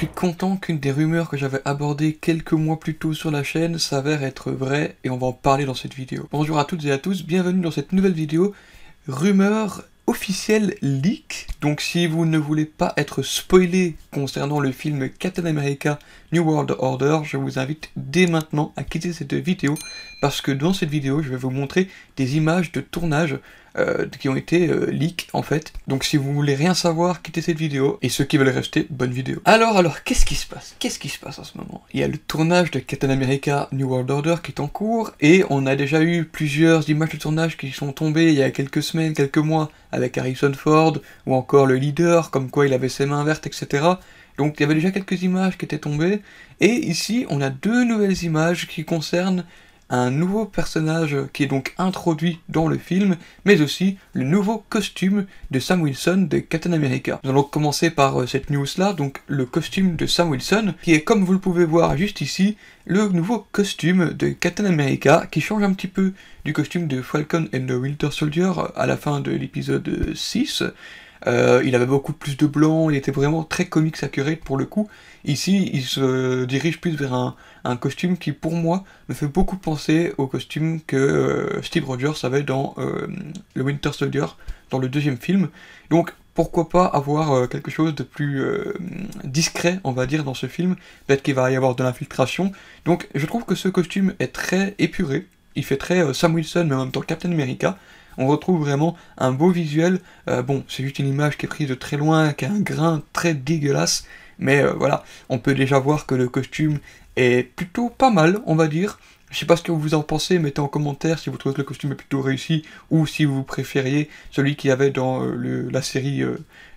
suis content qu'une des rumeurs que j'avais abordées quelques mois plus tôt sur la chaîne s'avère être vraie et on va en parler dans cette vidéo. Bonjour à toutes et à tous, bienvenue dans cette nouvelle vidéo rumeur officielle leak. Donc si vous ne voulez pas être spoilé concernant le film Captain America New World Order, je vous invite dès maintenant à quitter cette vidéo parce que dans cette vidéo je vais vous montrer des images de tournage qui ont été leaks en fait. Donc si vous voulez rien savoir, quittez cette vidéo, et ceux qui veulent rester, bonne vidéo. Alors, qu'est-ce qui se passe? Qu'est-ce qui se passe en ce moment? Il y a le tournage de Captain America New World Order qui est en cours, et on a déjà eu plusieurs images de tournage qui sont tombées il y a quelques semaines, quelques mois, avec Harrison Ford, ou encore le leader, comme quoi il avait ses mains vertes, etc. Donc il y avait déjà quelques images qui étaient tombées, et ici on a deux nouvelles images qui concernent un nouveau personnage qui est donc introduit dans le film, mais aussi le nouveau costume de Sam Wilson de Captain America. Nous allons commencer par cette news-là, donc le costume de Sam Wilson, qui est, comme vous le pouvez voir juste ici, le nouveau costume de Captain America, qui change un petit peu du costume de Falcon and the Winter Soldier à la fin de l'épisode 6. Il avait beaucoup plus de blanc, il était vraiment très comics accurate pour le coup. Ici, il se dirige plus vers un costume qui, pour moi, me fait beaucoup penser au costume que Steve Rogers avait dans le Winter Soldier, dans le deuxième film. Donc, pourquoi pas avoir quelque chose de plus discret, on va dire, dans ce film. Peut-être qu'il va y avoir de l'infiltration. Donc, je trouve que ce costume est très épuré. Il fait très Sam Wilson, mais en même temps Captain America. On retrouve vraiment un beau visuel. Bon, c'est juste une image qui est prise de très loin, qui a un grain très dégueulasse, mais voilà, on peut déjà voir que le costume est plutôt pas mal, on va dire. Je sais pas ce que vous en pensez, mettez en commentaire si vous trouvez que le costume est plutôt réussi, ou si vous préfériez celui qu'il y avait dans la série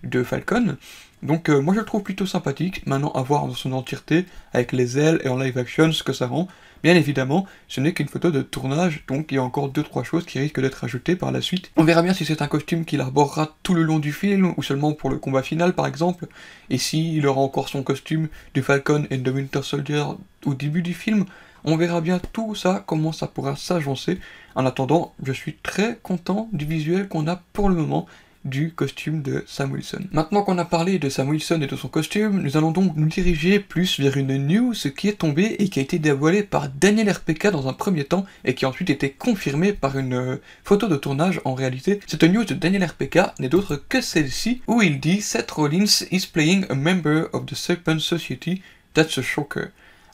de Falcon. Donc moi je le trouve plutôt sympathique, maintenant à voir dans son entièreté, avec les ailes et en live action, ce que ça rend. Bien évidemment, ce n'est qu'une photo de tournage, donc il y a encore 2-3 choses qui risquent d'être ajoutées par la suite. On verra bien si c'est un costume qu'il arborera tout le long du film, ou seulement pour le combat final par exemple, et s'il aura encore son costume du Falcon and the Winter Soldier au début du film. On verra bien tout ça, comment ça pourra s'agencer. En attendant, je suis très content du visuel qu'on a pour le moment du costume de Sam Wilson. Maintenant qu'on a parlé de Sam Wilson et de son costume, nous allons donc nous diriger plus vers une news qui est tombée et qui a été dévoilée par Daniel RPK dans un premier temps et qui a ensuite été confirmée par une photo de tournage en réalité. Cette news de Daniel RPK n'est d'autre que celle-ci où il dit Seth Rollins is playing a member of the Serpent Society, that's a shocker.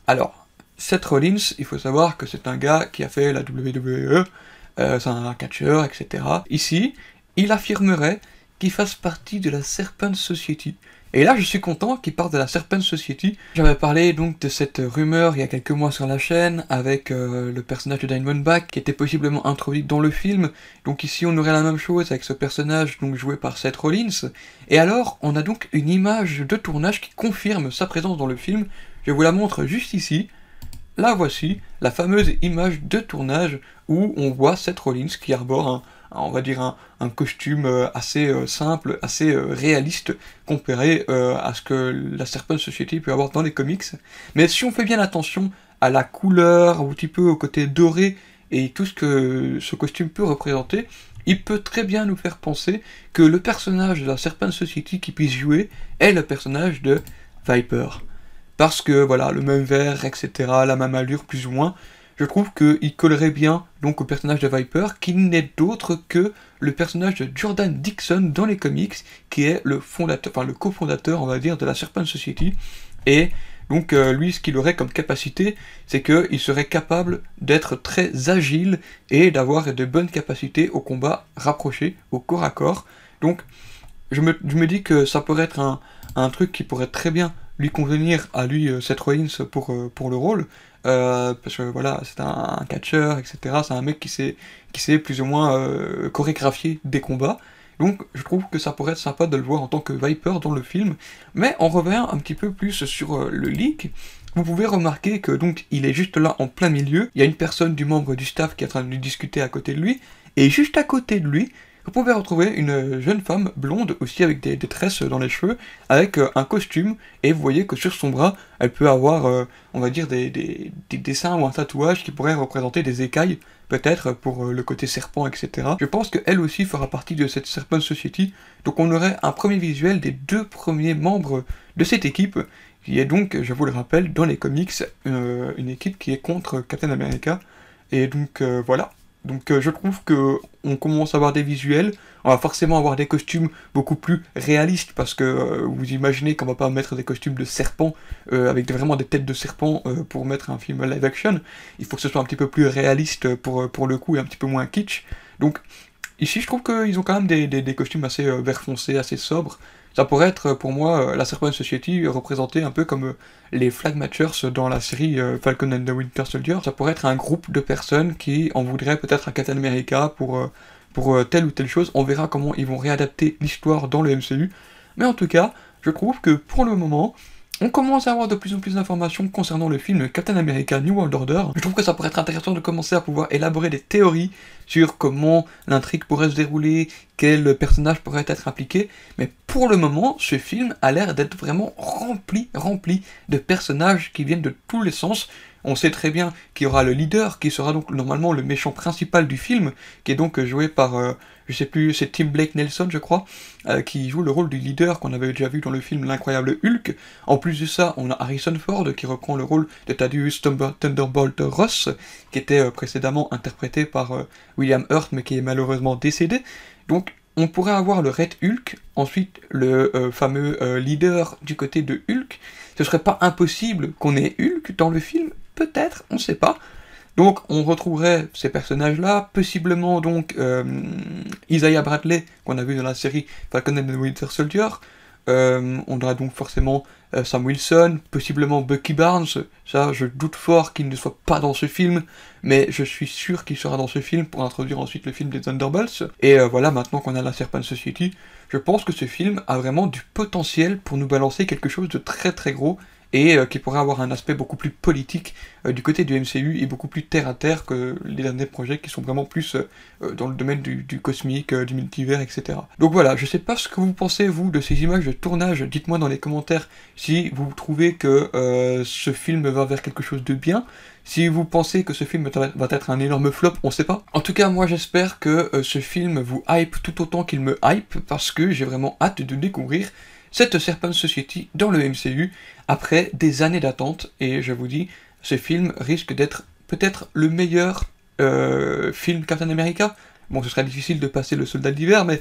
Alors, Seth Rollins, il faut savoir que c'est un gars qui a fait la WWE, c'est un catcheur, etc. Ici, il affirmerait qu'il fasse partie de la Serpent Society. Et là, je suis content qu'il parle de la Serpent Society. J'avais parlé donc de cette rumeur il y a quelques mois sur la chaîne, avec le personnage de Diamondback qui était possiblement introduit dans le film. Donc ici, on aurait la même chose avec ce personnage donc joué par Seth Rollins. Et alors, on a donc une image de tournage qui confirme sa présence dans le film. Je vous la montre juste ici. La voici, la fameuse image de tournage où on voit Seth Rollins qui arbore on va dire un costume assez simple, assez réaliste comparé à ce que la Serpent Society peut avoir dans les comics. Mais si on fait bien attention à la couleur, un petit peu au côté doré et tout ce que ce costume peut représenter, il peut très bien nous faire penser que le personnage de la Serpent Society qui puisse jouer est le personnage de Viper. Parce que voilà, le même vert, etc., la même allure plus ou moins, je trouve qu'il collerait bien donc au personnage de Viper, qui n'est d'autre que le personnage de Jordan Dixon dans les comics, qui est le fondateur, enfin le cofondateur, on va dire, de la Serpent Society. Et donc lui, ce qu'il aurait comme capacité, c'est qu'il serait capable d'être très agile et d'avoir de bonnes capacités au combat rapproché, au corps à corps. Donc je me dis que ça pourrait être un truc qui pourrait très bien lui convenir à lui, Seth Rollins, pour le rôle. Parce que voilà, c'est un catcheur, etc. C'est un mec qui sait plus ou moins chorégraphier des combats. Donc je trouve que ça pourrait être sympa de le voir en tant que Viper dans le film. Mais on revient un petit peu plus sur le leak. Vous pouvez remarquer que donc il est juste là en plein milieu. Il y a une personne du membre du staff qui est en train de lui discuter à côté de lui. Et juste à côté de lui, vous pouvez retrouver une jeune femme blonde, aussi avec des tresses dans les cheveux, avec un costume, et vous voyez que sur son bras, elle peut avoir, on va dire, des dessins ou un tatouage qui pourrait représenter des écailles, peut-être pour le côté serpent, etc. Je pense qu'elle aussi fera partie de cette Serpent Society, donc on aurait un premier visuel des 2 premiers membres de cette équipe, qui est donc, je vous le rappelle, dans les comics, une équipe qui est contre Captain America, et donc voilà. Donc je trouve que on commence à avoir des visuels, on va forcément avoir des costumes beaucoup plus réalistes, parce que vous imaginez qu'on va pas mettre des costumes de serpent, avec vraiment des têtes de serpent pour mettre un film live action, il faut que ce soit un petit peu plus réaliste pour le coup, et un petit peu moins kitsch. Donc ici je trouve qu'ils ont quand même des costumes assez vert foncé, assez sobres. Ça pourrait être pour moi la Serpent Society représentée un peu comme les Flag Matchers dans la série Falcon and the Winter Soldier. Ça pourrait être un groupe de personnes qui en voudraient peut-être à Captain America pour telle ou telle chose. On verra comment ils vont réadapter l'histoire dans le MCU. Mais en tout cas, je trouve que pour le moment, on commence à avoir de plus en plus d'informations concernant le film Captain America New World Order. Je trouve que ça pourrait être intéressant de commencer à pouvoir élaborer des théories sur comment l'intrigue pourrait se dérouler, quel personnage pourrait être impliqué, mais pour le moment, ce film a l'air d'être vraiment rempli de personnages qui viennent de tous les sens. On sait très bien qu'il y aura le leader, qui sera donc normalement le méchant principal du film, qui est donc joué par, je sais plus, c'est Tim Blake Nelson, je crois, qui joue le rôle du leader qu'on avait déjà vu dans le film L'Incroyable Hulk. En plus de ça, on a Harrison Ford, qui reprend le rôle de Thaddeus Thunderbolt Ross, qui était précédemment interprété par William Hurt, mais qui est malheureusement décédé. Donc, on pourrait avoir le Red Hulk, ensuite le fameux leader du côté de Hulk. Ce serait pas impossible qu'on ait Hulk dans le film, peut-être, on sait pas. Donc on retrouverait ces personnages-là, possiblement donc Isaiah Bradley, qu'on a vu dans la série Falcon and the Winter Soldier. On aura donc forcément Sam Wilson, possiblement Bucky Barnes. Ça, je doute fort qu'il ne soit pas dans ce film, mais je suis sûr qu'il sera dans ce film pour introduire ensuite le film des Thunderbolts. Et voilà, maintenant qu'on a la Serpent Society, je pense que ce film a vraiment du potentiel pour nous balancer quelque chose de très très gros, et qui pourrait avoir un aspect beaucoup plus politique du côté du MCU et beaucoup plus terre-à-terre que les derniers projets qui sont vraiment plus dans le domaine du cosmique, du multivers, etc. Donc voilà, je sais pas ce que vous pensez, vous, de ces images de tournage. Dites-moi dans les commentaires si vous trouvez que ce film va vers quelque chose de bien. Si vous pensez que ce film va être un énorme flop, on sait pas. En tout cas, moi j'espère que ce film vous hype tout autant qu'il me hype, parce que j'ai vraiment hâte de découvrir cette Serpent Society dans le MCU après des années d'attente, et je vous dis, ce film risque d'être peut-être le meilleur film Captain America. Bon, ce serait difficile de passer le Soldat d'hiver, mais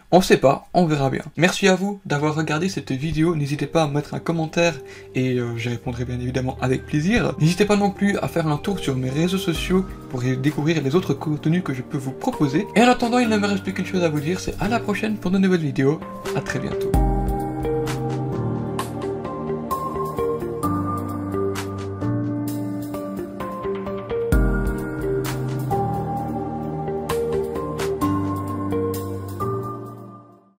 on sait pas, on verra bien. Merci à vous d'avoir regardé cette vidéo, n'hésitez pas à mettre un commentaire et j'y répondrai bien évidemment avec plaisir. N'hésitez pas non plus à faire un tour sur mes réseaux sociaux pour découvrir les autres contenus que je peux vous proposer. Et en attendant, il ne me reste plus qu'une chose à vous dire, c'est à la prochaine pour de nouvelles vidéos, à très bientôt.